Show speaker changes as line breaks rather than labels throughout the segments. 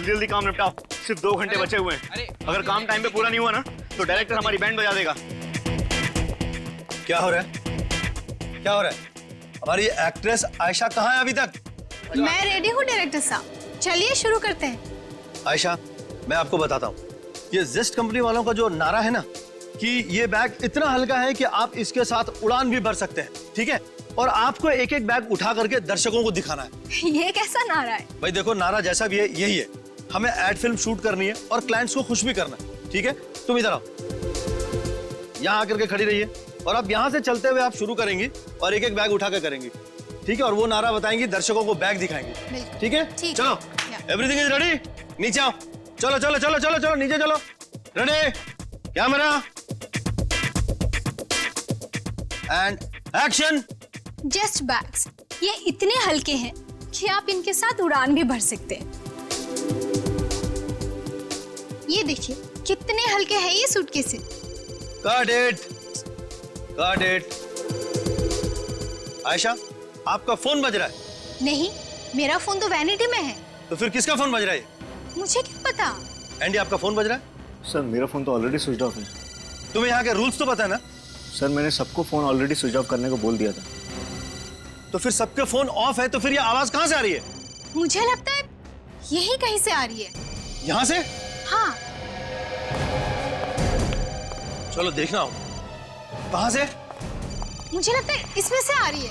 जल्दी जल्दी काम निपटाओ, सिर्फ 2 घंटे बचे हुए हैं। अगर काम टाइम पे पूरा नहीं हुआ ना तो डायरेक्टर हमारी बैंड बजा देगा।
क्या हो रहा है? क्या हो रहा है? हमारी एक्ट्रेस आयशा कहाँ है अभी तक?
मैं रेडी हूँ डायरेक्टर साहब, चलिए शुरू करते हैं।
आयशा, मैं आपको बताता हूँ, ये जिस्ट कंपनी वालों का जो नारा है ना कि ये बैग इतना हल्का है कि आप इसके साथ उड़ान भी भर सकते हैं, ठीक है? और आपको एक एक बैग उठा करके दर्शकों को दिखाना है।
ये कैसा नारा है?
भाई देखो, नारा जैसा भी है यही है, हमें एड फिल्म शूट करनी है और क्लाइंट्स को खुश भी करना है, ठीक है? तुम इधर आओ, यहाँ आकर के खड़ी रहिए और अब यहाँ से चलते हुए आप शुरू करेंगी और एक एक बैग उठा के करेंगी, ठीक है? और वो नारा बताएंगी, दर्शकों को बैग दिखाएंगी, ठीक है? चलो, एवरीथिंग इज रेडी, नीचे आओ, चलो चलो चलो चलो चलो नीचे चलो, ready, camera and action.
Just bags, ये इतने हल्के हैं कि आप इनके साथ उड़ान भी भर सकते हैं। ये देखिए कितने हल्के हैं ये suitcases.
Got it, got it। Ayesha, आपका फोन बज रहा है?
नहीं, मेरा फोन तो वैनिटी में है।
तो फिर किसका फोन बज रहा है?
मुझे क्या पता।
एंडी, आपका फोन बज रहा है?
सर मेरा फोन तो ऑलरेडी स्विच ऑफ है।
तुम्हें यहाँ के रूल्स तो पता है ना?
सर मैंने सबको फोन ऑलरेडी स्विच ऑफ करने को बोल दिया था।
तो फिर सबके फोन ऑफ है, तो फिर ये आवाज कहाँ से आ रही है?
मुझे लगता है यही कहीं से आ रही है।
यहाँ से?
हाँ।
चलो देखना हो, कहाँ से?
मुझे लगता है इसमें से आ रही है।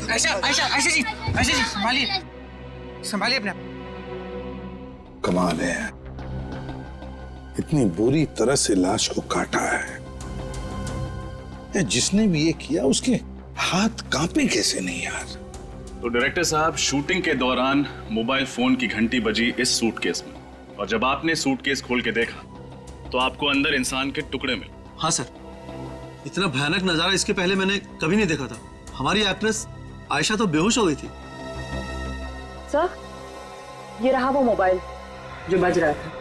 आयशा आयशा आयशा जी, आयशा जी संभालिए, संभालिए अपने आप।
कमाल है, इतनी बुरी तरह से लाश को काटा है। जिसने भी ये किया उसके हाथ कांपे कैसे नहीं यार?
तो डायरेक्टर साहब, शूटिंग के दौरान मोबाइल फोन की घंटी बजी इस सूटकेस में, और जब आपने सूटकेस खोल के देखा तो आपको अंदर इंसान के टुकड़े मिले।
हाँ सर, इतना भयानक नजारा इसके पहले मैंने कभी नहीं देखा था। हमारी एक्ट्रेस आयशा तो बेहोश हो गई थी।
सर, ये रहा वो मोबाइल जो बज रहा था।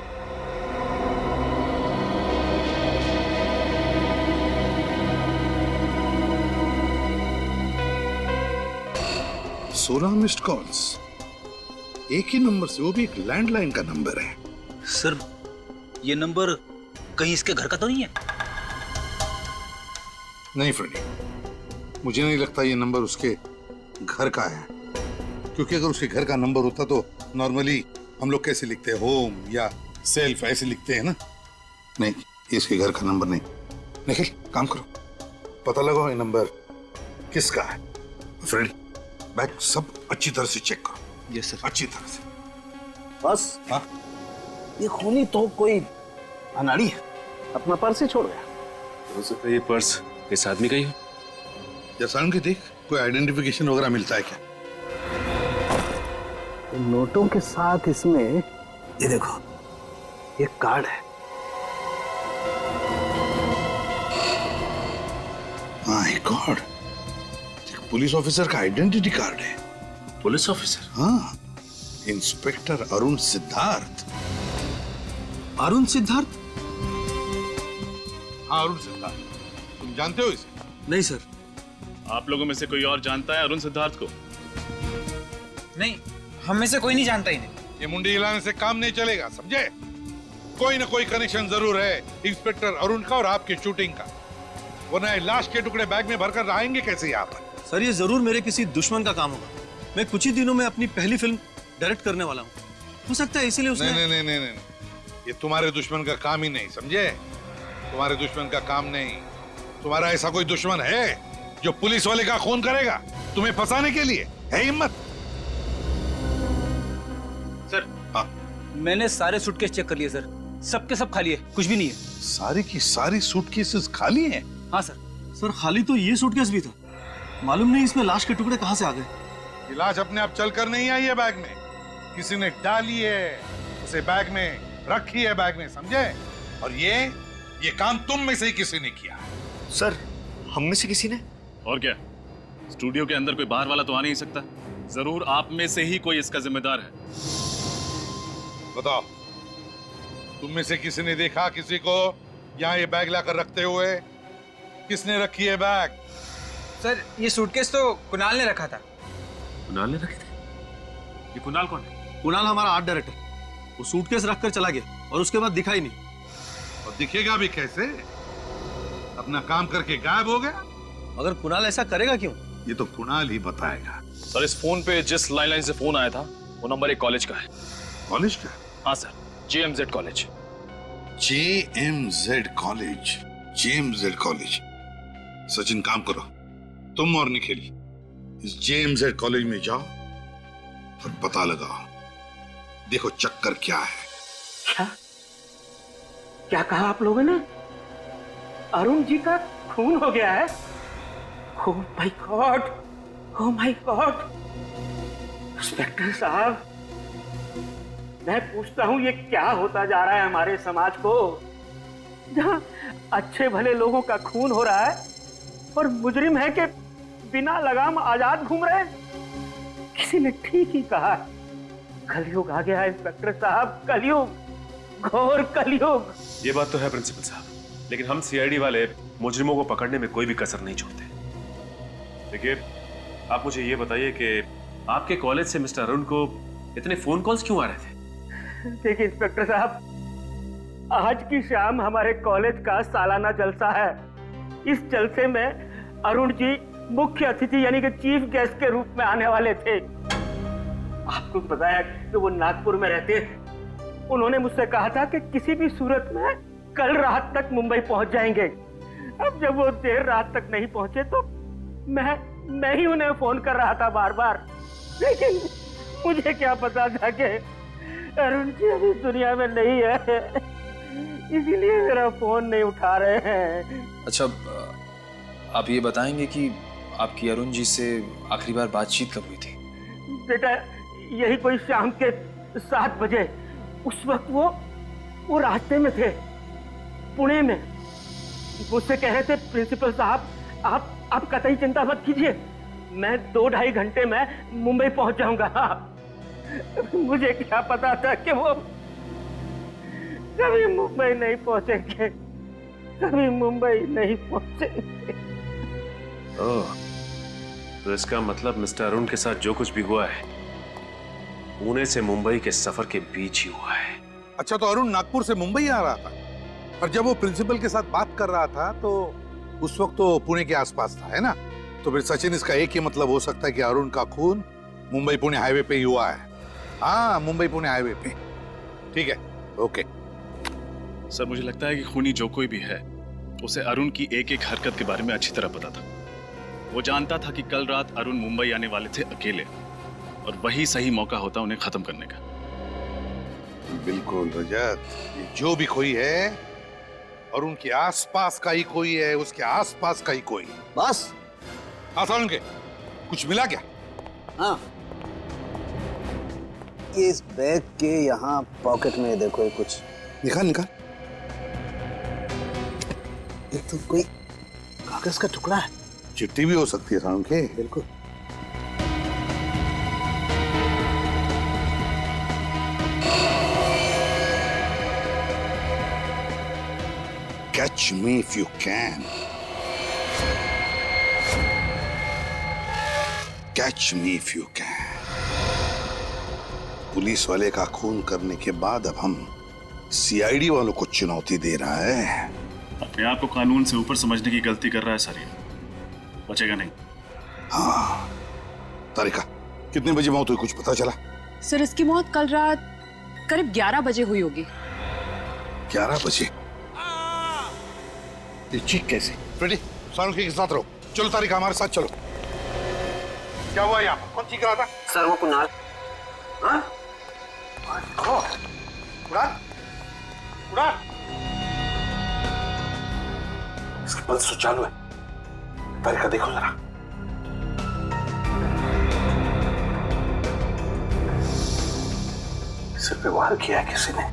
सोलह मिस्ड कॉल्स, एक ही नंबर से, वो भी एक लैंडलाइन का नंबर है।
सर, ये नंबर कहीं इसके घर का तो नहीं है?
नहीं फ्रेडी, मुझे नहीं लगता ये नंबर उसके घर का है, क्योंकि अगर उसके घर का नंबर होता तो नॉर्मली हम लोग कैसे लिखते हैं, होम या सेल्फ ऐसे लिखते हैं ना। नहीं, इसके घर का नंबर नहीं। निखिल, काम करो, पता लगाओ ये नंबर किसका है। फ्रेंड, बैग सब अच्छी तरह से चेक करो।
Yes sir.
अच्छी तरह से।
बस
हाँ,
ये खूनी तो कोई अनाड़ी है, अपना पर्स ही छोड़ गया।
हो सकता है ये पर्स इस आदमी का ही हो।
जैसा कि देख, कोई आइडेंटिफिकेशन वगैरह मिलता है क्या?
नोटों के साथ इसमें ये देखो, ये कार्ड है।
माय गॉड, पुलिस ऑफिसर का आइडेंटिटी कार्ड है।
Police officer?
हाँ, इंस्पेक्टर अरुण सिद्धार्थ।
अरुण सिद्धार्थ?
हाँ, अरुण सिद्धार्थ, तुम जानते हो इसे?
नहीं सर।
आप लोगों में से कोई और जानता है अरुण सिद्धार्थ को?
नहीं, हम में से कोई नहीं जानता इन्हें।
ये मुंडी हिलाने से काम नहीं चलेगा, समझे? कोई ना कोई कनेक्शन जरूर है इंस्पेक्टर अरुण का और आपकी शूटिंग का, वरना लाश के टुकड़े बैग में भरकर आएंगे कैसे यहाँ पर?
सर, ये जरूर मेरे किसी दुश्मन का काम होगा। मैं कुछ ही दिनों में अपनी पहली फिल्म डायरेक्ट करने वाला हूँ, हो सकता है इसीलिए उसने।
नहीं नहीं नहीं नहीं, ये तुम्हारे दुश्मन का काम ही नहीं, समझे? तुम्हारे दुश्मन का काम नहीं। तुम्हारा ऐसा कोई दुश्मन है जो पुलिस वाले का खून करेगा तुम्हें फंसाने के लिए? है हिम्मत?
सर,
हाँ,
मैंने सारे सूटकेस चेक कर लिए सर, सबके सब खाली है, कुछ भी नहीं है।
सारी की सारी सूटकेसेस खाली हैं?
हाँ सर।
सर, खाली तो ये सूटकेस भी था, मालूम नहीं इसमें लाश के टुकड़े कहाँ से आ गए।
ये लाश अपने आप चलकर नहीं आई है बैग में, किसी ने डाली है उसे बैग में, रखी है बैग में, समझे? और ये काम तुम में से ही किसी ने किया है।
सर, हम में से किसी ने?
और क्या, स्टूडियो के अंदर कोई बाहर वाला तो आ नहीं सकता। जरूर आप में से ही कोई इसका जिम्मेदार है।
बताओ, तुम में से किसी ने देखा किसी को यहाँ ये बैग लाकर रखते हुए? किसने रखी है बैग?
सर, ये सूटकेस तो कुणाल ने रखा था।
कुणाल ने रखे थे? ये कुणाल कौन है?
कुणाल हमारा आर्ट डायरेक्टर। वो सूटकेस रखकर चला गया और उसके बाद दिखा ही नहीं।
और दिखेगा भी कैसे? अपना काम करके गायब हो गया।
मगर कुणाल ऐसा करेगा क्यों?
ये तो कुणाल ही बताएगा।
सर, इस फोन पे जिस लाइन से फोन आया था वो नंबर एक कॉलेज का है।
कॉलेज का?
हाँ sir, JMZ college.
JMZ college, JMZ college. Sachin, काम करो, तुम और निखिल इस JMZ कॉलेज में जाओ और पता लगाओ, देखो चक्कर क्या है।
क्या क्या कहा आप लोगों ने? अरुण जी का खून हो गया है? Oh my God, oh my God. Inspector साहब, मैं पूछता हूं ये क्या होता जा रहा है हमारे समाज को, जहां अच्छे भले लोगों का खून हो रहा है और मुजरिम है कि बिना लगाम आजाद घूम रहे हैं। किसी ने ठीक ही कहा, कलयुग आ गया है इंस्पेक्टर साहब, कलयुग, घोर कलयुग।
ये बात तो है प्रिंसिपल साहब, लेकिन हम CID वाले मुजरिमों को पकड़ने में कोई भी कसर नहीं छोड़ते। देखिए, आप मुझे ये बताइए कि आपके कॉलेज से मिस्टर अरुण को इतने फोन कॉल्स क्यों आ रहे थे?
देखिए इंस्पेक्टर साहब, आज की शाम हमारे कॉलेज का सालाना जलसा है। इस जलसे में अरुण जी मुख्य अतिथि यानी कि चीफ गेस्ट के रूप में आने वाले थे। आपको बताया कि वो नागपुर में रहते हैं। उन्होंने मुझसे कहा था कि किसी भी सूरत में कल रात तक मुंबई पहुंच जाएंगे। अब जब वो देर रात तक नहीं पहुंचे तो मैं ही उन्हें फोन कर रहा था बार बार, लेकिन मुझे क्या पता था कि अरुण जी अभी दुनिया में नहीं है, इसीलिए मेरा फोन नहीं उठा रहे हैं।
अच्छा, आप ये बताएंगे कि आपकी अरुण जी से आखिरी बार बातचीत कब हुई थी?
बेटा, यही कोई शाम के 7 बजे। उस वक्त वो रास्ते में थे, पुणे में। मुझसे कह रहे थे, प्रिंसिपल साहब आप कतई चिंता मत कीजिए, मैं 2-2.5 घंटे में मुंबई पहुंच जाऊंगा। मुझे क्या पता था कि वो कभी मुंबई नहीं पहुंचेंगे, कभी मुंबई नहीं पहुंचेंगे।
ओह, तो इसका मतलब मिस्टर अरुण के साथ जो कुछ भी हुआ है पुणे से मुंबई के सफर के बीच ही हुआ है।
अच्छा, तो अरुण नागपुर से मुंबई आ रहा था और जब वो प्रिंसिपल के साथ बात कर रहा था तो उस वक्त तो पुणे के आसपास था, है ना? तो फिर सचिन, इसका एक ही मतलब हो सकता है कि अरुण का खून मुंबई पुणे हाईवे पे ही हुआ है। हाँ, मुंबई पुणे हाईवे पे। ठीक है, ओके।
सर, मुझे लगता है कि खूनी जो कोई भी है उसे अरुण की एक एक हरकत के बारे में अच्छी तरह पता था। वो जानता था कि कल रात अरुण मुंबई आने वाले थे अकेले, और वही सही मौका होता उन्हें खत्म करने का।
बिल्कुल रजत, ये जो भी कोई है और उनके आसपास का ही कोई है, उसके आसपास का ही कोई।
बस
आसान के कुछ मिला क्या?
हाँ,
ये इस बैग के यहाँ पॉकेट में देखो, ये कुछ
निकाल निकाल।
ये तो कोई कागज का टुकड़ा है।
चिट्ठी भी हो सकती है साउन के।
बिल्कुल।
Catch me if you can. Catch me if you can. Police वाले का खून करने के बाद अब हम CID वालों को चुनौती दे रहा है।
अपने आप को कानून से ऊपर समझने की गलती कर रहा है सर, ये बचेगा नहीं।
हाँ, तारिका, कितने बजे मौत हुई, कुछ पता चला?
सर, इसकी मौत कल रात करीब 11 बजे हुई होगी।
11 बजे? ये चीख कैसे? फ्रेडी, सानुकी के साथ रहो। चलो तारिका, हमारे साथ चलो। क्या हुआ यहाँ पर? कौन चीख रहा था?
सर, वो कुणाल। हाँ?
कुणाल? कुणाल?
इसकी पल्स तो चालू है। तारिका, देखो जरा। सिर पे वार किया है किसी ने।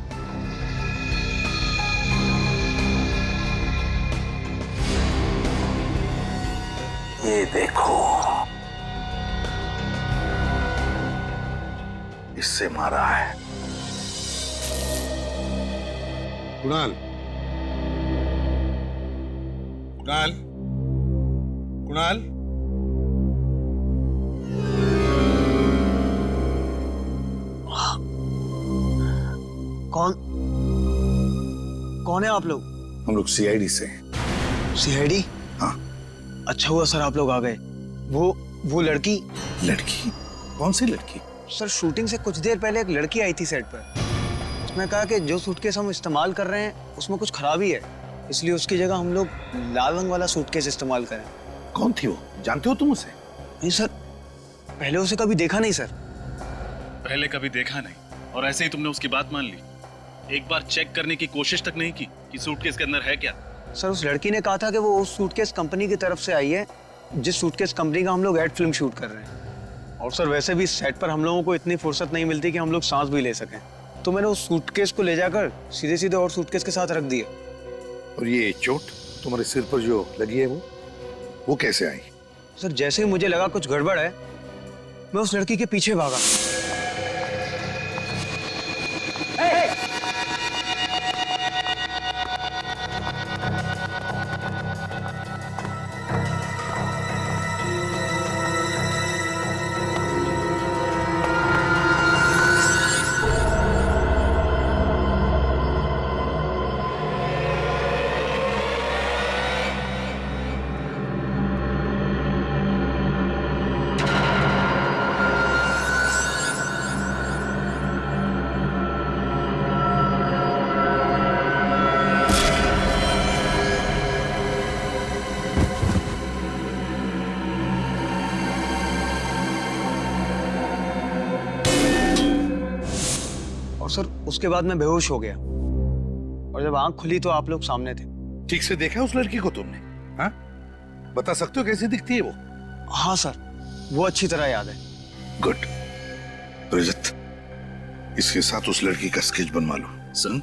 ये देखो,
इससे मारा है। कुणाल, कुणाल, कुणाल,
कौन है आप लोग?
हम लोग सीआईडी से हैं।
सीआईडी?
हाँ।
अच्छा हुआ सर आप लोग आ गए। वो लड़की?
लड़की? कौन सी लड़की?
सर शूटिंग से कुछ देर पहले एक लड़की आई थी सेट पर। उसने कहा कि जो सूटकेस हम इस्तेमाल कर रहे हैं उसमें कुछ खराबी है, इसलिए उसकी जगह हम लोग लाल रंग वाला सूटकेस इस्तेमाल करें।
कौन थी वो? जानते हो तुम उसे?
नहीं सर, पहले उसे कभी देखा नहीं सर।
पहले कभी देखा नहीं और ऐसे ही तुमने उसकी बात मान ली? एक बार चेक करने की कोशिश तक नहीं की कि सूटकेस के अंदर है क्या?
सर उस लड़की ने कहा था कि वो उस सूटकेस कंपनी की तरफ से आई है जिस सूटकेस कंपनी का हम लोग एड फिल्म शूट कर रहे हैं। और सर वैसे भी सेट पर हम लोगों को इतनी फुर्सत नहीं मिलती कि हम लोग सांस भी ले सकें, तो मैंने उस सूटकेस को ले जाकर सीधे सीधे और सूटकेस के साथ रख दिया।
और ये चोट तुम्हारे सिर पर जो लगी है वो कैसे आई?
सर जैसे ही मुझे लगा कुछ गड़बड़ है, मैं उस लड़की के पीछे भागा। सर उसके बाद मैं बेहोश हो गया और जब आंख खुली तो आप लोग सामने थे।
ठीक से देखा उस लड़की को तुमने? हाँ? बता सकते हो कैसी दिखती है वो?
हाँ सर, वो अच्छी तरह याद है।
गुड। रजत, इसके साथ उस लड़की का स्केच बनवा लो। सुन,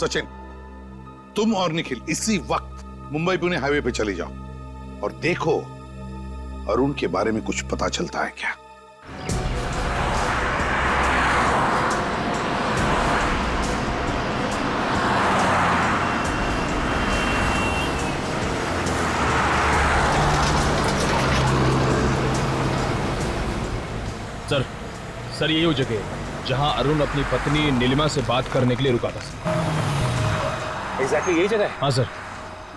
सचिन, तुम और निखिल इसी वक्त मुंबई पुणे हाईवे पे चले जाओ और देखो अरुण के बारे में कुछ पता चलता है क्या।
सर यही वो जगह है जहां अरुण अपनी पत्नी नीलिमा से बात करने के लिए रुका था।
एग्जैक्टली यही जगह है?
हाँ सर।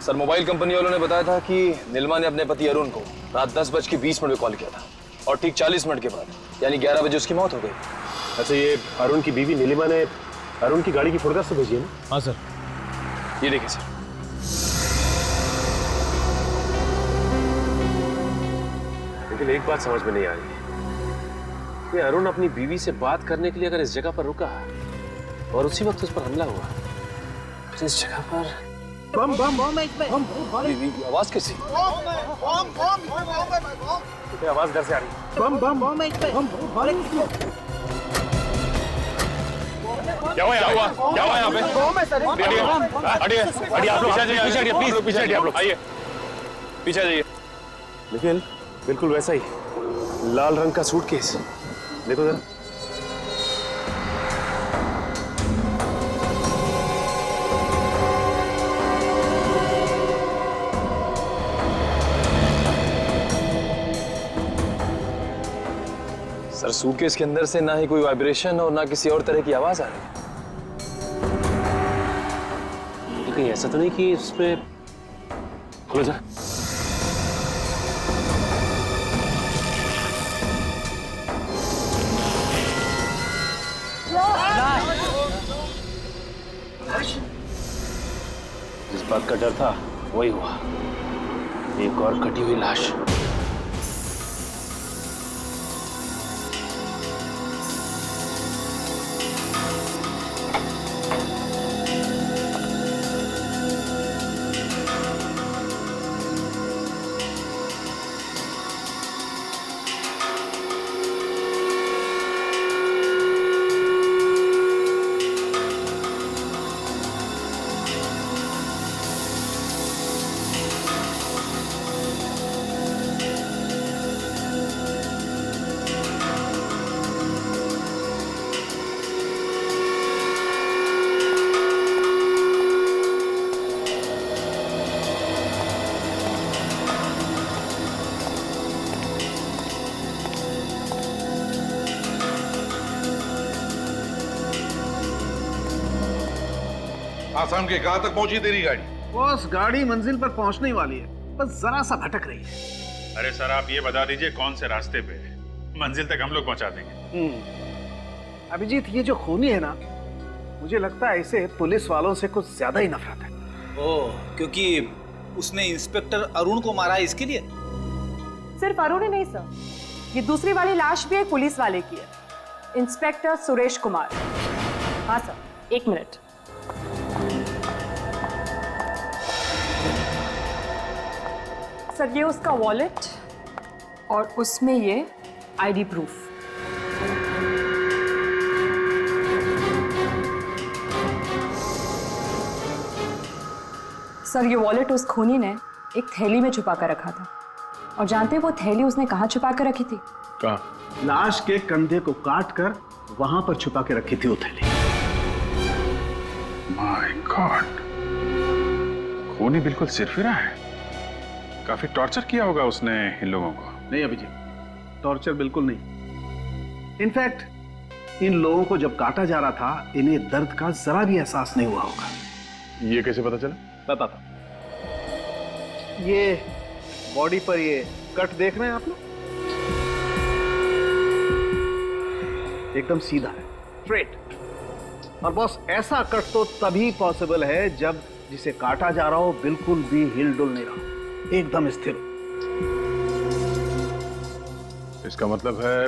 सर मोबाइल कंपनी वालों ने बताया था कि नीलिमा ने अपने पति अरुण को रात 10:20 पे कॉल किया था और ठीक 40 मिनट के बाद यानी 11 बजे उसकी मौत हो गई।
अच्छा, ये अरुण की बीवी नीलिमा ने अरुण की गाड़ी की फोटोग्राफ तो भेजी है ना?
हाँ सर।
ये देखिए सर।
लेकिन एक बात समझ में नहीं आ रही, ये अरुण अपनी बीवी से बात करने के लिए अगर इस जगह पर रुका और उसी वक्त उस पर हमला हुआ तो इस जगह पर
बम बम बम आवाज कैसी?
आवाज घर से आ रही है।
बम बम बम
क्या हुआ यहाँ पे? हटिए आप लोग, पीछे हटिए प्लीज, पीछे हटिए आप लोग, आइए पीछे जाइए। निखिल, बिल्कुल वैसा ही लाल रंग का सूटकेस, देखो जरा।
सर सूटकेस के अंदर से ना ही कोई वाइब्रेशन और ना किसी और तरह की आवाज आ रही है।
तो कहीं ऐसा तो नहीं कि इसमें खोलो जरा। जिस बात का डर था वही हुआ, एक और कटी हुई लाश।
आसाम के कहां तक पहुंची तेरी गाड़ी?
बॉस गाड़ी मंजिल पर पहुंचने वाली है, बस जरा सा भटक रही है।
अरे सर आप ये बता दीजिए कौन से रास्ते पे है, मंजिल तक हम लोग पहुंचा देंगे।
अभिजीत ये जो खूनी है ना, मुझे लगता है इसे पुलिस वालों से कुछ ज्यादा ही नफरत है।
ओह, क्योंकि उसने इंस्पेक्टर अरुण को मारा है इसके लिए?
सिर्फ अरुण ही नहीं सर, ये दूसरी वाली लाश भी एक पुलिस वाले की है, इंस्पेक्टर सुरेश कुमार। हाँ सर, 1 मिनट। सर ये उसका वॉलेट और उसमें ये आईडी प्रूफ। सर ये वॉलेट उस खूनी ने एक थैली में छुपा कर रखा था, और जानते हैं वो थैली उसने कहाँ छुपा कर रखी थी?
कहाँ? लाश के कंधे को काट कर वहां पर छुपा के रखी थी वो थैली।
माय गॉड, खूनी बिल्कुल सिरफिरा है। काफी टॉर्चर किया होगा उसने इन लोगों को।
नहीं अभिजीत, टॉर्चर बिल्कुल नहीं। इनफैक्ट इन लोगों को जब काटा जा रहा था, इन्हें दर्द का जरा भी एहसास नहीं हुआ होगा।
ये कैसे पता चला?
बताता। ये बॉडी पर ये कट देख रहे हैं आप लोग, एकदम सीधा है, स्ट्रेट। और बॉस ऐसा कट तो तभी पॉसिबल है जब जिसे काटा जा रहा हो बिल्कुल भी हिल डुल नहीं रहा, एकदम स्थिर।
इसका मतलब है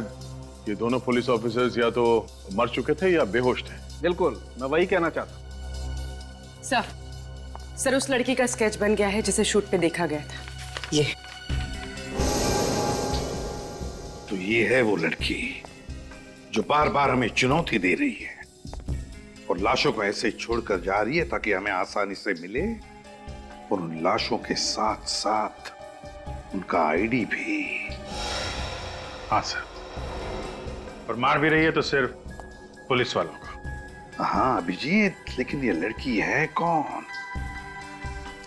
ये दोनों पुलिस ऑफिसर्स या तो मर चुके थे या बेहोश थे।
बिल्कुल, मैं वही कहना चाहता।
सर उस लड़की का स्केच बन गया है जिसे शूट पे देखा गया था। ये
तो ये है वो लड़की जो बार बार हमें चुनौती दे रही है और लाशों को ऐसे छोड़कर जा रही है ताकि हमें आसानी से मिले, और उन लाशों के साथ साथ उनका आईडी भी।
हाँ सर, और मार भी रही है तो सिर्फ पुलिस वालों को।
हाँ अभिजीत, लेकिन ये लड़की है कौन?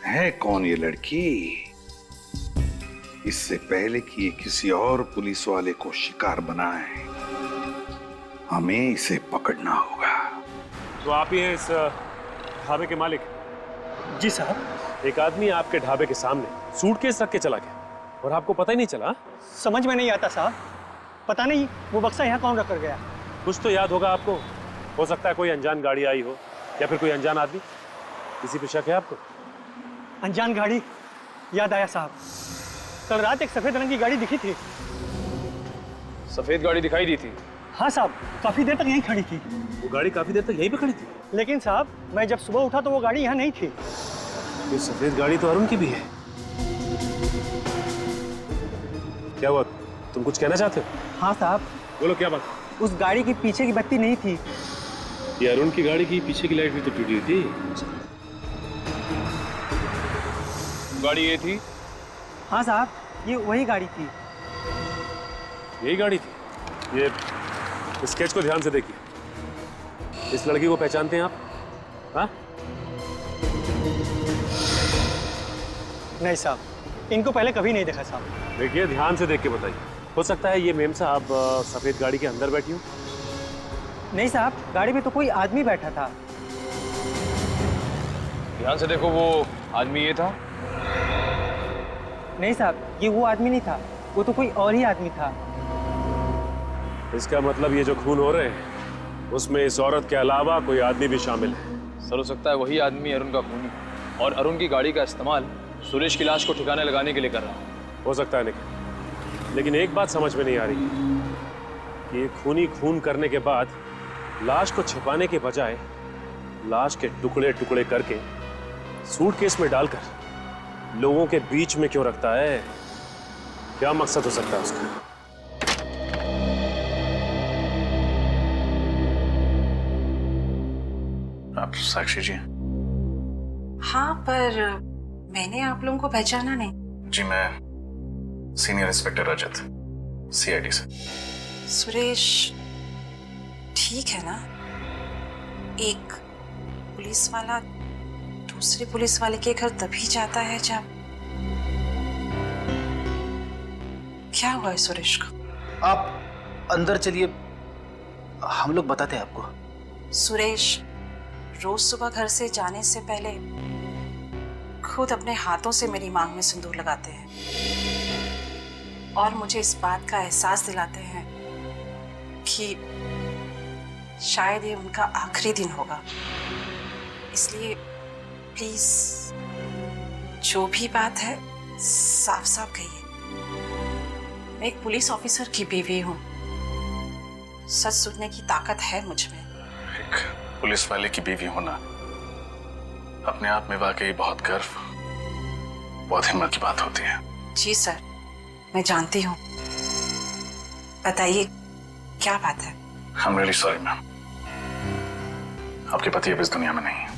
है कौन ये लड़की? इससे पहले कि ये किसी और पुलिस वाले को शिकार बनाए, हमें इसे पकड़ना होगा।
तो आप ही हैं इस ढाबे के मालिक?
जी साहब।
एक आदमी आपके ढाबे के सामने सूटकेस रख के चला गया और आपको पता ही नहीं चला?
समझ में नहीं आता साहब, पता नहीं वो बक्सा यहाँ कौन रख कर गया।
कुछ तो याद होगा आपको, हो सकता है कोई अनजान गाड़ी आई हो या फिर कोई अनजान आदमी। किसी पे शक है आपको?
अनजान गाड़ी याद आया साहब, कल रात एक सफेद रंग की गाड़ी दिखी थी।
सफेद गाड़ी दिखाई दी थी?
हाँ साहब, काफी देर तक यहीं खड़ी थी।
वो गाड़ी काफी देर तक यहीं पे खड़ी थी?
लेकिन साहब मैं जब सुबह उठा तो वो गाड़ी यहाँ नहीं थी।
ये सफेद गाड़ी तो अरुण की भी है। क्या हुआ, तुम कुछ कहना चाहते हो?
हाँ साहब।
बोलो क्या बात?
उस गाड़ी की पीछे की बत्ती नहीं थी।
ये अरुण की गाड़ी की पीछे की लाइट भी तो टूटी हुई थी।
गाड़ी ये थी?
हाँ साहब, ये वही गाड़ी थी।
यही गाड़ी थी? ये स्केच को ध्यान से देखिए। इस लड़की को पहचानते हैं आप? हाँ?
नहीं साहब, इनको पहले कभी नहीं देखा साहब।
देखिए ध्यान से देख के बताइए, हो सकता है ये मेम साहब सफेद गाड़ी के अंदर बैठी हो।
नहीं साहब, गाड़ी में तो कोई आदमी बैठा था।
ध्यान से देखो, वो आदमी ये था?
नहीं साहब, ये वो आदमी नहीं था, वो तो कोई और ही आदमी था।
इसका मतलब ये जो खून हो रहे हैं उसमें इस औरत के अलावा कोई आदमी भी शामिल है।
सर हो सकता है वही आदमी अरुण का खूनी, और अरुण की गाड़ी का इस्तेमाल सुरेश की लाश को ठिकाने लगाने के लिए कर रहा है।
हो सकता है निखिल, लेकिन एक बात समझ में नहीं आ रही कि ये खूनी खून करने के बाद लाश को छिपाने के बजाय लाश के टुकड़े टुकड़े करके सूटकेस में डालकर लोगों के बीच में क्यों रखता है? क्या मकसद हो सकता है उसका?
आप साक्षी जी?
हाँ, पर मैंने आप लोगों को पहचाना नहीं।
जी मैं सीनियर इंस्पेक्टर रजत, सीआईडी से।
सुरेश ठीक है ना? एक पुलिस वाला दूसरे पुलिस वाले के घर तभी जाता है जब... क्या हुआ है सुरेश को?
आप अंदर चलिए, हम लोग बताते हैं आपको।
सुरेश रोज सुबह घर से जाने से पहले खुद अपने हाथों से मेरी मांग में सिंदूर लगाते हैं और मुझे इस बात का एहसास दिलाते हैं कि शायद ये उनका आखिरी दिन होगा। इसलिए प्लीज जो भी बात है साफ साफ कहिए। मैं एक पुलिस ऑफिसर की बीवी हूँ, सच सुनने की ताकत है मुझ में।
एक पुलिस वाले की बीवी होना अपने आप में वाकई बहुत गर्व, बहुत हिम्मत की बात होती है।
जी सर, मैं जानती हूँ। बताइए क्या बात है?
I'm really sorry मैम, आपके पति अब इस दुनिया में नहीं है।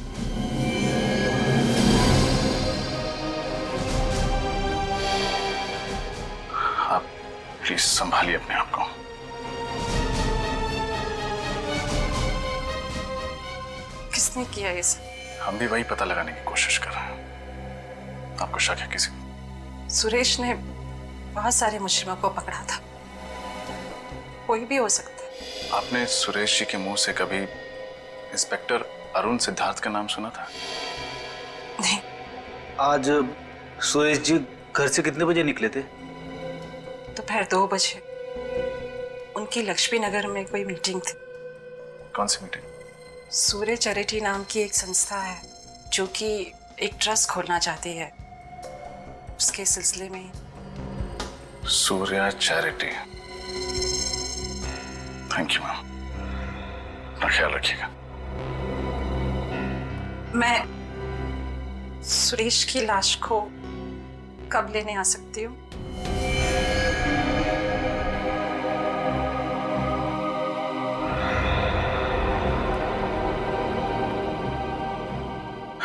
आप प्लीज संभालिए अपने आप को।
किसने किया ये सब?
हम भी वही पता लगाने की कोशिश कर रहे हैं। आपको शक है किसी?
सुरेश ने बहुत सारे मुजरिमों को पकड़ा था, कोई भी हो सकता है।
आपने सुरेश जी के मुंह से कभी इंस्पेक्टर अरुण सिद्धार्थ का नाम सुना था?
नहीं।
आज सुरेश जी घर से कितने बजे निकले थे?
दोपहर 2 बजे। उनकी लक्ष्मी नगर में कोई मीटिंग थी।
कौन सी मीटिंग?
सूर्य चैरिटी नाम की एक संस्था है जो कि एक ट्रस्ट खोलना चाहती है, उसके सिलसिले में।
Surya charity. Thank you ma'am, अपना ख्याल रखिएगा।
मैं सुरेश की लाश को कब लेने आ सकती हूँ?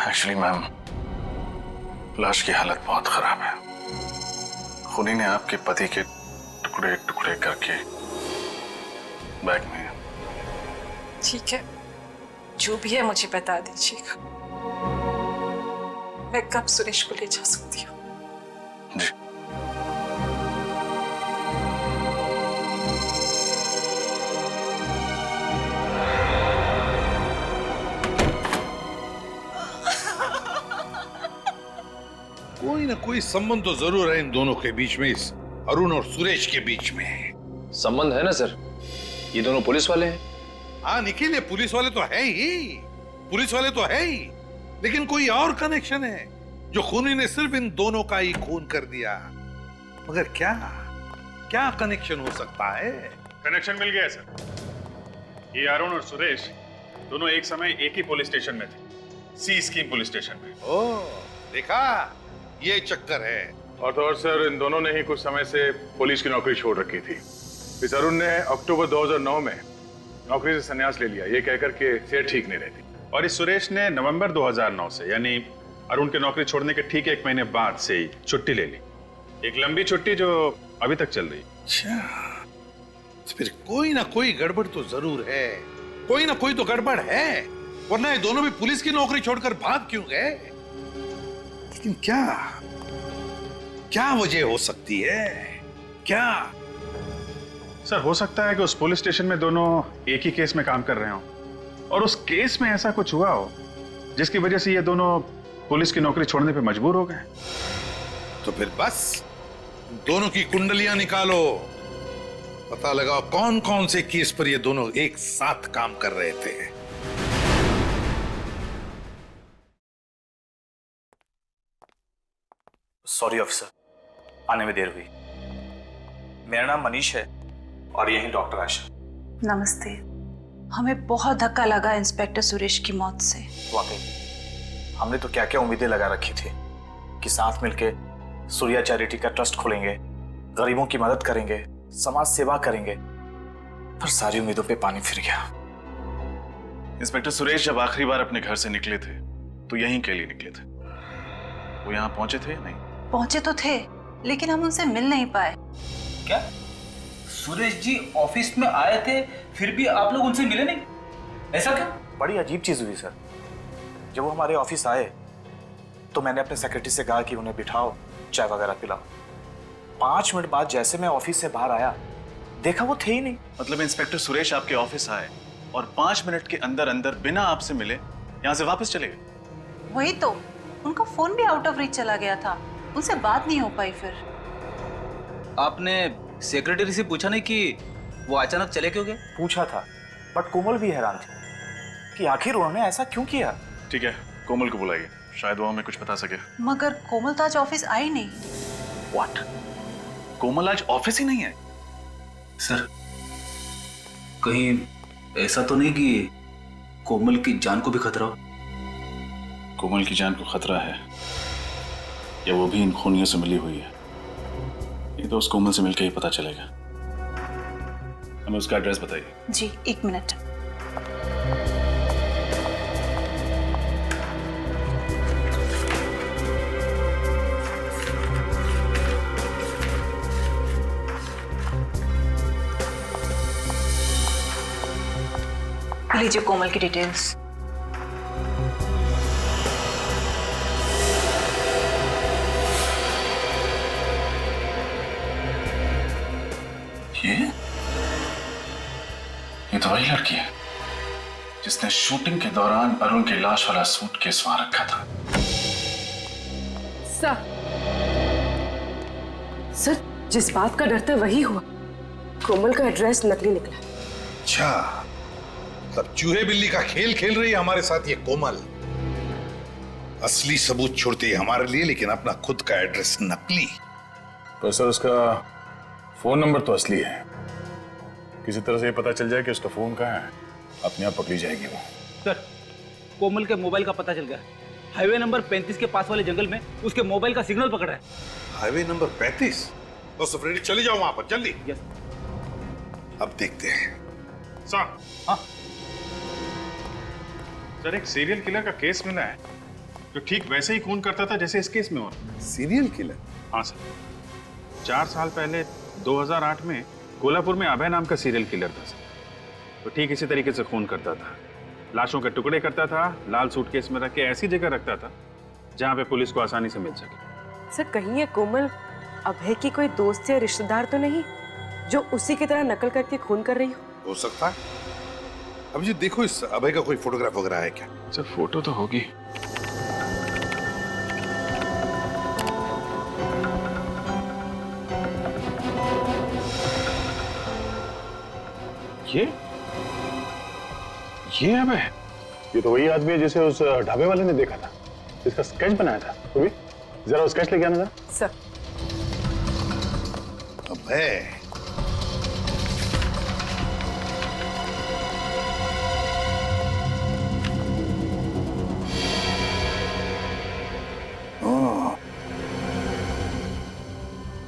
एक्चुअली मैम, लाश की हालत बहुत खराब है। खूनी ने आपके पति के टुकड़े टुकड़े करके बैग में।
ठीक है, जो भी है मुझे बता दीजिएगा। मैं कब सुरेश को ले जा सकती हूँ?
जी।
कोई ना कोई संबंध तो जरूर है इन दोनों के बीच में, इस अरुण और सुरेश के बीच में।
संबंध है ना सर, ये दोनों पुलिस वाले हैं।
हाँ निखिल, ये पुलिस वाले तो है ही, पुलिस वाले तो है ही, लेकिन कोई और कनेक्शन है जो खूनी ने सिर्फ इन दोनों का ही खून कर दिया। मगर क्या क्या कनेक्शन हो सकता है?
कनेक्शन मिल गया सर। ये अरुण और सुरेश दोनों एक समय एक ही पुलिस स्टेशन में थे, सी स्कीम पुलिस स्टेशन में।
ओह, देखा, ये चक्कर है।
और तो और सर, इन दोनों ने ही कुछ समय से पुलिस की नौकरी छोड़ रखी थी। इस अरुण ने अक्टूबर 2009 में नौकरी से संन्यास ले लिया, ये कहकर के सेहत ठीक नहीं रहती। और इस सुरेश ने नवंबर 2009 से, यानी अरुण के नौकरी छोड़ने के ठीक 1 महीने बाद से ही छुट्टी ले ली। एक लंबी छुट्टी जो अभी तक चल रही।
अच्छा, फिर कोई ना कोई गड़बड़ तो जरूर है, कोई ना कोई तो गड़बड़ है, वरना ये दोनों भी पुलिस की नौकरी छोड़कर भाग क्यों गए? लेकिन क्या क्या वजह हो सकती है? क्या?
सर, हो सकता है कि उस पुलिस स्टेशन में दोनों एक ही केस में काम कर रहे हो और उस केस में ऐसा कुछ हुआ हो जिसकी वजह से ये दोनों पुलिस की नौकरी छोड़ने पे मजबूर हो गए।
तो फिर बस दोनों की कुंडलियां निकालो, पता लगाओ कौन कौन से केस पर ये दोनों एक साथ काम कर रहे थे।
सॉरी ऑफिसर, आने में देर हुई। मेरा नाम मनीष है और यही डॉक्टर आशा।
नमस्ते। हमें बहुत धक्का लगा इंस्पेक्टर सुरेश की मौत से।
वाकई हमने तो क्या क्या उम्मीदें लगा रखी थी कि साथ मिलके सूर्या चैरिटी का ट्रस्ट खोलेंगे, गरीबों की मदद करेंगे, समाज सेवा करेंगे, पर सारी उम्मीदों पे पानी फिर गया।
इंस्पेक्टर सुरेश जब आखिरी बार अपने घर से निकले थे तो यहीं के लिए निकले थे। वो यहाँ पहुंचे थे या नहीं?
पहुंचे तो थे, लेकिन हम उनसे मिल नहीं पाए।
क्या सुरेश जी ऑफिस में आए थे, फिर भी आप लोग उनसे मिले नहीं? ऐसा क्या? बड़ी अजीब चीज हुई सर। जब वो हमारे ऑफिस आए तो मैंने अपने सेक्रेटरी से कहा कि उन्हें बिठाओ, चाय वगैरह पिलाओ। 5 मिनट बाद जैसे मैं ऑफिस से बाहर आया, देखा वो थे ही नहीं।
मतलब इंस्पेक्टर सुरेश आपके ऑफिस आए और 5 मिनट के अंदर अंदर बिना आपसे मिले यहाँ से वापस चले गए।
वही तो, उनका फोन भी आउट ऑफ रीच चला गया था, उनसे बात नहीं हो पाई। फिर
आपने सेक्रेटरी से पूछा नहीं कि वो अचानक चले क्यों गए?
पूछा था, बट कोमल भी हैरान थी कि आखिर उन्होंने ऐसा क्यों किया।
ठीक है, कोमल को बुलाइए, शायद वो हमें कुछ बता सके।
मगर कोमल तो आज ऑफिस आई नहीं।
व्हाट? कोमल आज ऑफिस ही नहीं है?
सर, कहीं ऐसा तो नहीं कि कोमल की जान को भी खतरा हो?
कोमल की जान को खतरा है या वो भी इन खूनियों से मिली हुई है, ये तो उस कोमल से मिलकर ही पता चलेगा। हमें उसका एड्रेस बताइए।
जी, 1 मिनट। लीजिए कोमल की डिटेल्स।
ये तो वही लड़की है जिसने शूटिंग के दौरान अरुण की लाश वाला सूटकेस वहां रखा था।
सर, जिस बात का डर था वही हुआ। कोमल का एड्रेस नकली निकला।
अच्छा, तब चूहे बिल्ली का खेल खेल रही है हमारे साथ ये कोमल। असली सबूत छोड़ती है हमारे लिए, लेकिन अपना खुद का एड्रेस नकली।
पर सर, उसका फोन नंबर तो असली है। किसी तरह से ये पता चल जाए कि उसका फोन कहाँ है, अपने आप पकड़ी जाएगी वो।
सर, कोमल के मोबाइल का पता चल गया। हाईवे नंबर 35 के पास वाले जंगल में उसके मोबाइल का सिग्नल पकड़ा है।
Highway number 35? तो सफरेडी चली जाओ वहां पर जल्दी।
यस।
अब देखते हैं।
सर, हाँ सर, एक सीरियल किलर का केस मिला है जो ठीक वैसे ही खून करता था जैसे इस केस में हुआ।
Serial killer?
हाँ सर, 4 साल पहले 2008 में कोल्हापुर में अभय नाम का सीरियल किलर था सर। तो ठीक इसी तरीके से खून करता था, लाशों के टुकड़े करता था, लाल सूटकेस में रख के ऐसी जगह रखता था जहां पे पुलिस को आसानी से मिल सके।
सर, कहीं ये कोमल अभय की कोई दोस्त या रिश्तेदार तो नहीं जो उसी की तरह नकल करके खून कर रही
हो सकता है। अब जी देखो, इस अभय का कोई फोटोग्राफ वगैरह है क्या?
सर, फोटो तो होगी।
ये अबे, ये तो वही आदमी है जिसे उस ढाबे वाले ने देखा था, जिसका स्केच बनाया था। तो भी जरा स्केच लेके आना जरा।
सर।
अबे,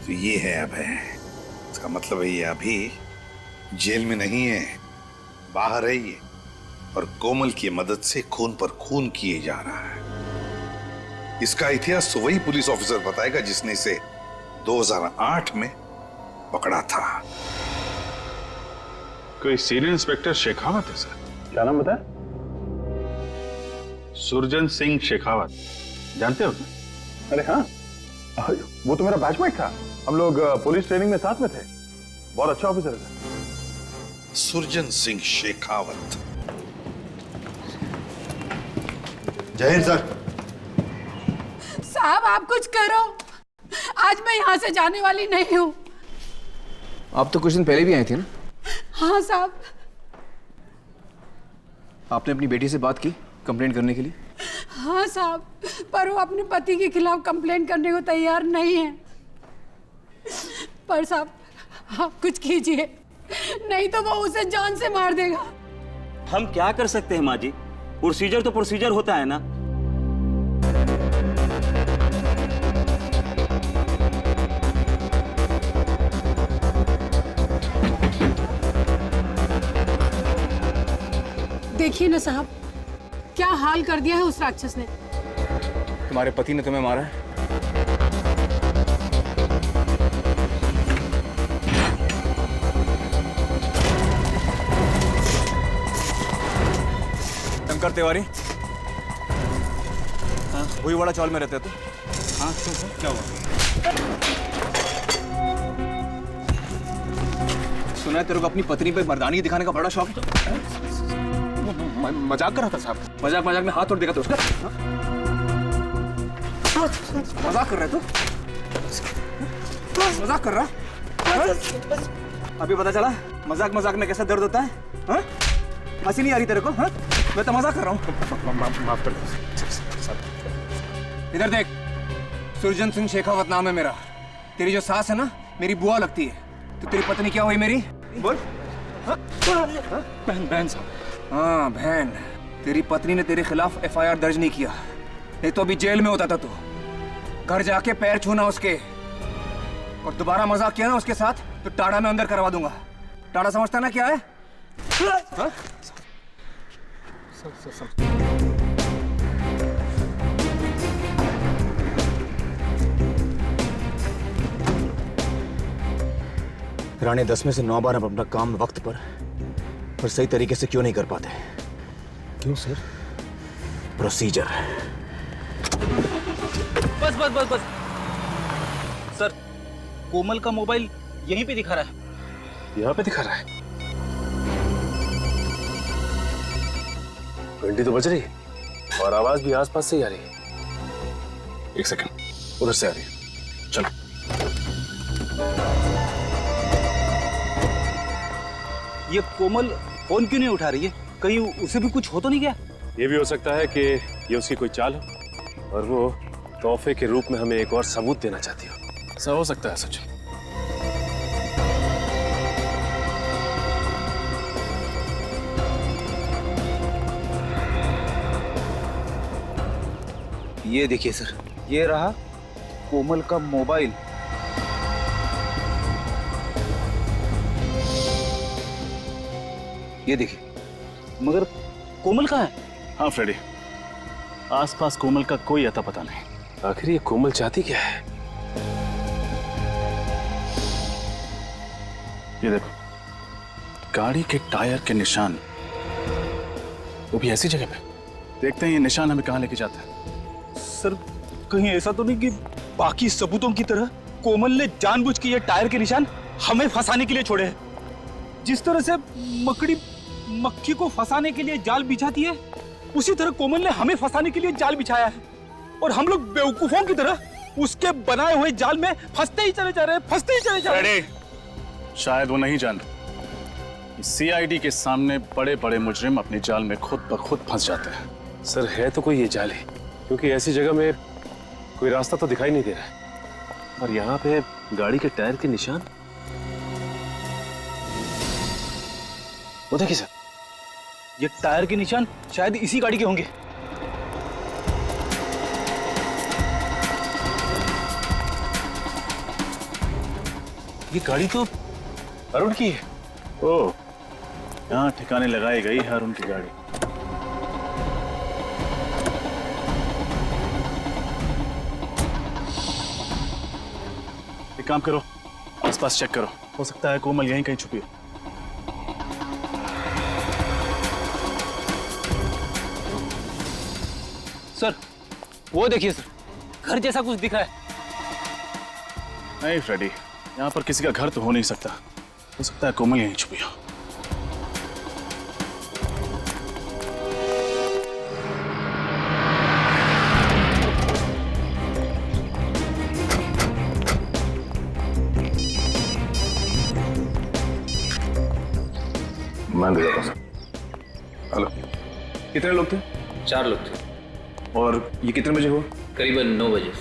तो ये है अभय। इसका मतलब है ये अभी जेल में नहीं है, बाहर है ये, और कोमल की मदद से खून पर खून किए जा रहा है। इसका इतिहास तो वही पुलिस ऑफिसर बताएगा जिसने इसे 2008 में पकड़ा था।
कोई सीनियर इंस्पेक्टर शेखावत है सर। क्या नाम बताया? सुरजन सिंह शेखावत, जानते हो क्या?
अरे हाँ, वो तो मेरा बैचमेट था। हम लोग पुलिस ट्रेनिंग में साथ में थे। बहुत अच्छा ऑफिसर है।
सुरजन सिंह शेखावत।
जय हिंद सर।
साहब, आप कुछ करो, आज मैं यहाँ से जाने वाली नहीं हूँ।
आप तो कुछ दिन पहले भी आई थी ना?
हाँ साहब।
आपने अपनी बेटी से बात की कंप्लेंट करने के लिए?
हाँ साहब, पर वो अपने पति के खिलाफ कंप्लेंट करने को तैयार नहीं है। पर साहब, आप कुछ कीजिए, नहीं तो वो उसे जान से मार देगा।
हम क्या कर सकते हैं माँ जी? प्रोसीजर तो प्रोसीजर होता है ना।
देखिए ना साहब, क्या हाल कर दिया है उस राक्षस ने।
तुम्हारे पति ने तुम्हें मारा है? शंकर तिवारी? हाँ, वही बड़ा चौल में रहते तो?
हाँ, क्या हुआ?
सुना है तेरे को अपनी पत्नी पे मर्दानी दिखाने का बड़ा शौक है?
मजाक कर रहा था साहब। मजाक में हाथ तोड़ देगा तो उसका। मजाक कर रहा है तू? मजाक कर रहा? अभी पता चला मजाक में कैसा दर्द होता है? हाँ? हंसी नहीं आ रही तेरे को? हाँ? मैं तो मजाक कर रहा हूँ। माफ कर दो। इधर देख, सुरजन सिंह शेखावत नाम है मेरा। तेरी जो सास है ना, मेरी बुआ लगती है। तो तेरी पत्नी क्या हुई मेरी? बोल। बहन साहब। हाँ बहन। तेरी पत्नी ने तेरे खिलाफ FIR दर्ज नहीं किया, नहीं तो अभी जेल में होता था तू। घर जाके पैर छूना उसके, और दोबारा मजाक किया ना उसके साथ तो टाड़ा में अंदर करवा दूंगा। टाड़ा समझता ना क्या है? हाँ?
रानी 10 में से 9 बार हम अपना काम वक्त पर और सही तरीके से क्यों नहीं कर पाते? क्यों सर? प्रोसीजर।
बस बस बस बस सर, कोमल का मोबाइल यहीं पे दिखा रहा है।
यहाँ पे दिखा रहा है? घंटी तो बज रही है और आवाज भी आसपास से ही आ रही है। एक सेकंड, उधर से आ रही है। चलो।
ये कोमल फोन क्यों नहीं उठा रही है? कहीं उसे भी कुछ हो तो नहीं गया?
ये भी हो सकता है कि ये उसकी कोई चाल हो और वो तोहफे के रूप में हमें एक और सबूत देना चाहती हो। ऐसा हो सकता है सच।
ये देखिए सर, ये रहा कोमल का मोबाइल। ये देखिए, मगर कोमल कहाँ है?
हाँ फ्रेडी, आसपास कोमल का कोई अता पता नहीं।
आखिर ये कोमल चाहती क्या है?
ये देखो, गाड़ी के टायर के निशान, वो भी ऐसी जगह पे। देखते हैं ये निशान हमें कहाँ लेके जाता है।
सर, कहीं ऐसा तो नहीं कि बाकी सबूतों की तरह कोमल ने जानबूझ के ये टायर के निशान हमें फंसाने के लिए छोड़े हैं? जिस तरह से मकड़ी मक्खी को फंसाने के लिए जाल बिछाती है, उसी तरह कोमल ने हमें फंसाने के लिए जाल बिछाया है, और हम लोग बेवकूफों की तरह उसके बनाए हुए जाल में फंसते ही चले जा रहे हैं, फंसते ही चले जा रहे हैं।
शायद वो नहीं जान CID के सामने बड़े बड़े मुजरिम अपने जाल में खुद ब खुद फंस जाते हैं।
सर, है तो कोई ये जाल ही, क्योंकि ऐसी जगह में कोई रास्ता तो दिखाई नहीं दे रहा है। और यहाँ पे गाड़ी के टायर के निशान, वो देखिए सर,
ये टायर के निशान शायद इसी गाड़ी के होंगे। ये गाड़ी तो
अरुण की है। ओह, यहाँ ठिकाने लगाई गई है अरुण की गाड़ी। एक काम करो, आसपास चेक करो, हो सकता है कोमल यहीं कहीं छुपी हो।
सर, वो देखिए सर, घर जैसा कुछ दिख रहा है।
नहीं फ्रेडी, यहाँ पर किसी का घर तो हो नहीं सकता। हो सकता है कोमल यहीं छुपी हो।
मैं दे देता हूं। हेलो, कितने लोग थे?
4 लोग थे।
और ये कितने बजे हुआ?
करीबन 9 बजे।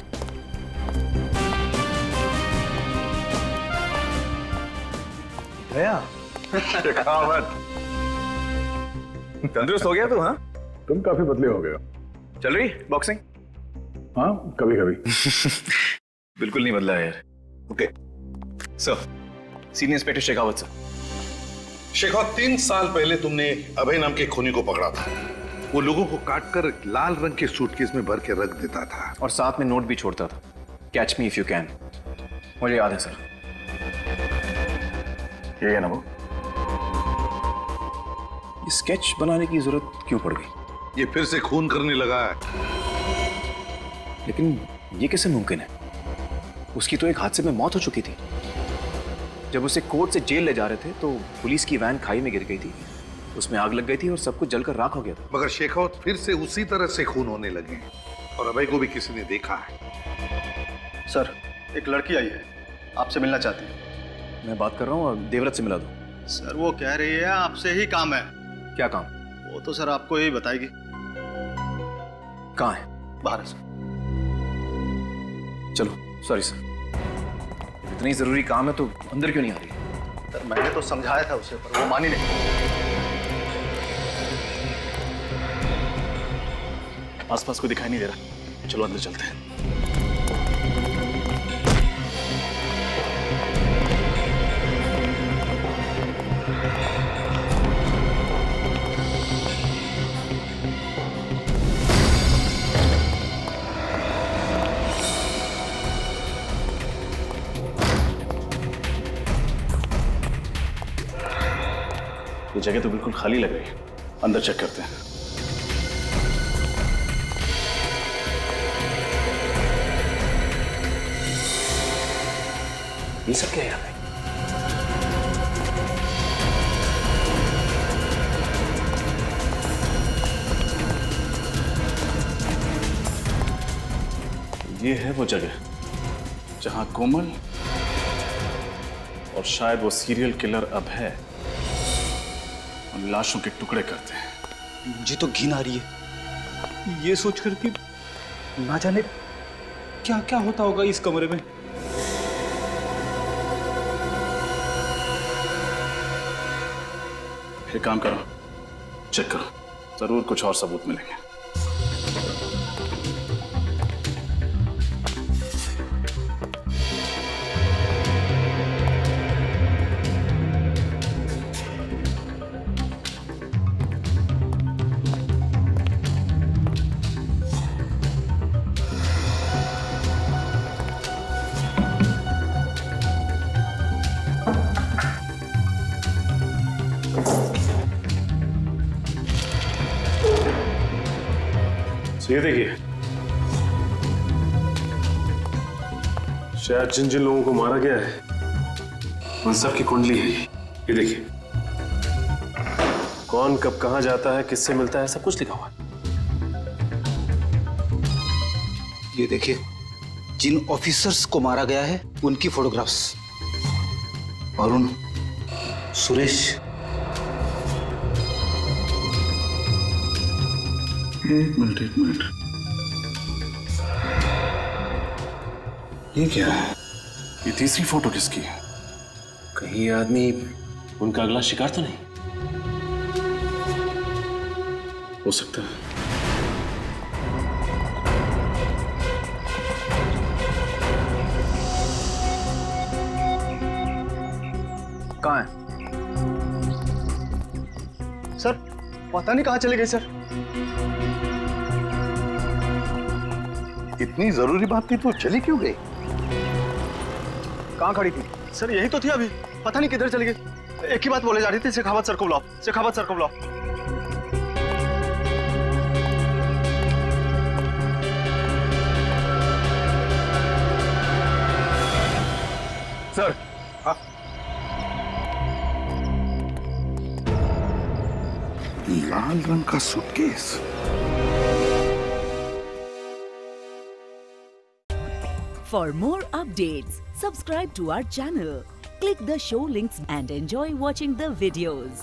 गया तंदुरुस्त हो गया तू? हाँ, तुम काफी बदले हो गए हो। चल रही बॉक्सिंग? हाँ, कभी कभी। बिल्कुल नहीं बदला है यार। Okay sir, senior inspector Shekhawat sir.
Shekhawat, 3 साल पहले तुमने अभय नाम के खूनी को पकड़ा था। वो लोगों को काटकर लाल रंग के सूटकेस में भर के रख देता था
और साथ में नोट भी छोड़ता था, catch me if you can. मुझे याद है सर।
ये है ना वो?
ये स्केच बनाने की जरूरत क्यों पड़ गई?
ये फिर से खून करने लगा है।
लेकिन ये कैसे मुमकिन है? उसकी तो एक हादसे में मौत हो चुकी थी। जब उसे कोर्ट से जेल ले जा रहे थे तो पुलिस की वैन खाई में गिर गई थी।
उसमें आग लग गई थी और सब कुछ जलकर राख हो गया था।
मगर शेखावत फिर से उसी तरह से खून होने लगे हैं और अभय को भी किसी ने देखा है।
सर, एक लड़की आई है, आपसे मिलना चाहती है।
मैं बात कर रहा हूँ, देवव्रत से मिला दो।
सर, वो कह रही है आपसे ही काम है।
क्या काम?
वो तो सर आपको ही बताएगी।
कहाँ है?
बाहर है सर।
चलो, सॉरी सर, इतनी जरूरी काम है तो अंदर क्यों नहीं आ रही?
सर, मैंने तो समझाया था उसे, पर वो मानी नहीं।
आसपास को दिखाई नहीं दे रहा, चलो अंदर चलते हैं। ये जगह तो बिल्कुल खाली लग रही है, अंदर चेक करते हैं।
ये सब क्या है यहाँ पे?
ये है वो जगह जहां कोमल और शायद वो सीरियल किलर अभय उन लाशों के टुकड़े करते हैं।
मुझे तो घिन आ रही है ये सोचकर कि ना जाने क्या क्या होता होगा इस कमरे में।
एक काम करो, चेक करो, जरूर कुछ और सबूत मिलेंगे।
ये देखिए, शायद जिन जिन लोगों को मारा गया है उन सब की कुंडली है ये देखिए। कौन कब कहां जाता है, किससे मिलता है, सब कुछ लिखा हुआ है।
ये देखिए, जिन ऑफिसर्स को मारा गया है उनकी फोटोग्राफ्स। अरुण, सुरेश।
एक मिनट।
ये क्या है? ये तीसरी फोटो किसकी है?
कहीं ये आदमी उनका अगला शिकार तो नहीं
हो सकता है।
कहाँ है?
सर, पता नहीं कहाँ चले गए सर।
इतनी जरूरी बात थी तो चली क्यों गई?
कहाँ खड़ी थी? सर, यही तो थी अभी, पता नहीं किधर चली गई। एक ही बात बोले जा रही थी, शेखावत सर को बुलाओ, शेखावत सर को बुलाओ।
सर, लाल रंग का suitcase.
For more updates, subscribe to our channel, click the show links and enjoy watching the videos.